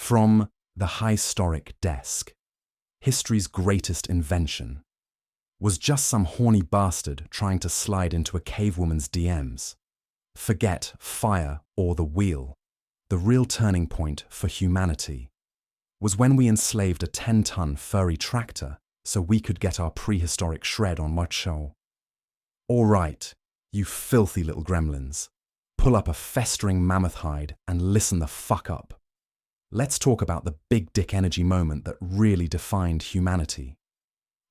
From the prehistoric desk, history's greatest invention, was just some horny bastard trying to slide into a cavewoman's DMs. Forget fire or the wheel. The real turning point for humanity was when we enslaved a 10-ton furry tractor so we could get our prehistoric shred on macho. All right, you filthy little gremlins, pull up a festering mammoth hide and listen the fuck up. Let's talk about the big dick energy moment that really defined humanity.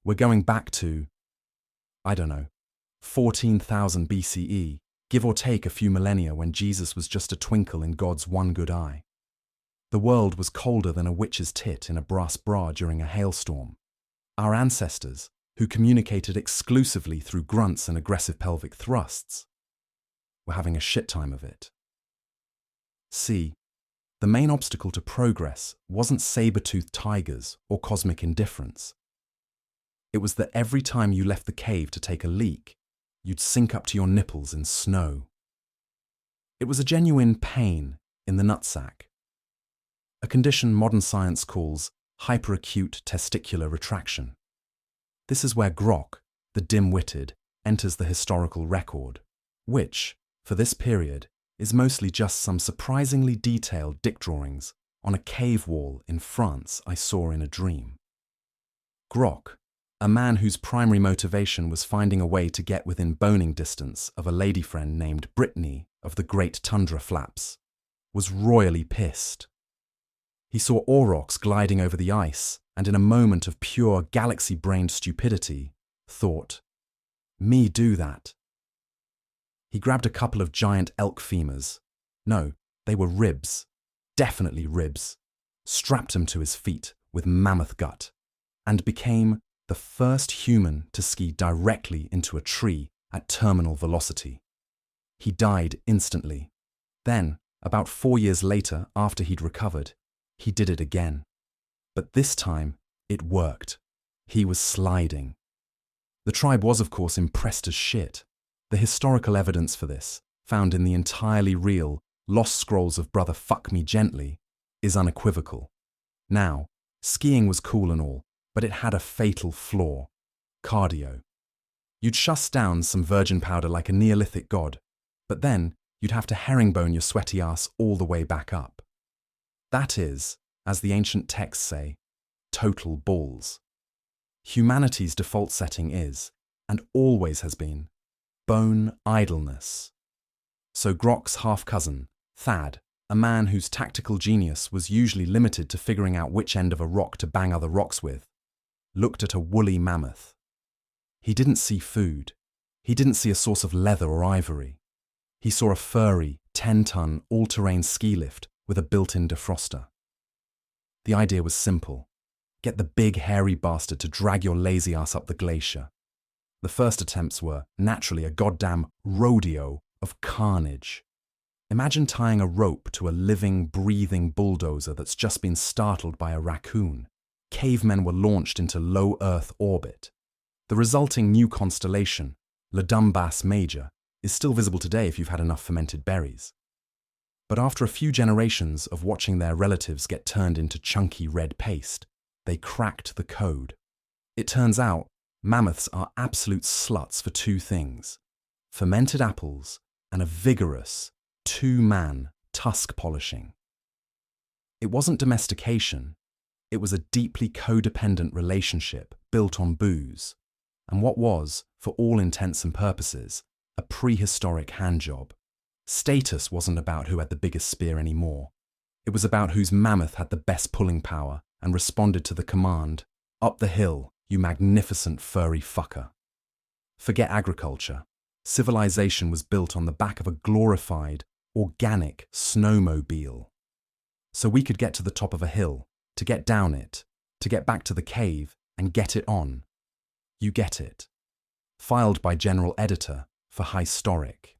We're going back to, 14,000 BCE, give or take a few millennia, when Jesus was just a twinkle in God's one good eye. The world was colder than a witch's tit in a brass bra during a hailstorm. Our ancestors, who communicated exclusively through grunts and aggressive pelvic thrusts, were having a shit time of it. See, the main obstacle to progress wasn't sabre-toothed tigers or cosmic indifference. It was that every time you left the cave to take a leak, you'd sink up to your nipples in snow. It was a genuine pain in the nutsack, a condition modern science calls hyper-acute testicular retraction. This is where Grok, the dim-witted, enters the historical record, which, for this period, is mostly just some surprisingly detailed dick drawings on a cave wall in France I saw in a dream. Grok, a man whose primary motivation was finding a way to get within boning distance of a lady friend named Brittany of the Great Tundra Flaps, was royally pissed. He saw aurochs gliding over the ice and in a moment of pure galaxy-brained stupidity, thought, "Me do that." He grabbed a couple of giant elk femurs. No, they were ribs, definitely ribs, strapped them to his feet with mammoth gut, and became the first human to ski directly into a tree at terminal velocity. He died instantly. Then, about 4 years later, after he'd recovered, he did it again. But this time, it worked. He was sliding. The tribe was, of course, impressed as shit. The historical evidence for this, found in the entirely real Lost Scrolls of Brother Fuck Me Gently, is unequivocal. Now, skiing was cool and all, but it had a fatal flaw: cardio. You'd shuss down some virgin powder like a Neolithic god, but then you'd have to herringbone your sweaty ass all the way back up. That is, as the ancient texts say, total balls. Humanity's default setting is, and always has been, bone idleness. So Grok's half-cousin, Thad, a man whose tactical genius was usually limited to figuring out which end of a rock to bang other rocks with, looked at a woolly mammoth. He didn't see food. He didn't see a source of leather or ivory. He saw a furry, 10-ton, all-terrain ski lift with a built-in defroster. The idea was simple. Get the big, hairy bastard to drag your lazy ass up the glacier. The first attempts were, naturally, a goddamn rodeo of carnage. Imagine tying a rope to a living, breathing bulldozer that's just been startled by a raccoon. Cavemen were launched into low Earth orbit. The resulting new constellation, La Dumbass Major, is still visible today if you've had enough fermented berries. But after a few generations of watching their relatives get turned into chunky red paste, they cracked the code. It turns out, mammoths are absolute sluts for two things: fermented apples and a vigorous, two-man tusk polishing. It wasn't domestication. It was a deeply codependent relationship built on booze, and what was, for all intents and purposes, a prehistoric handjob. Status wasn't about who had the biggest spear anymore. It was about whose mammoth had the best pulling power and responded to the command, "Up the hill, you magnificent furry fucker." Forget agriculture. Civilization was built on the back of a glorified, organic snowmobile. So we could get to the top of a hill, to get down it, to get back to the cave and get it on. You get it. Filed by General Editor for Historic.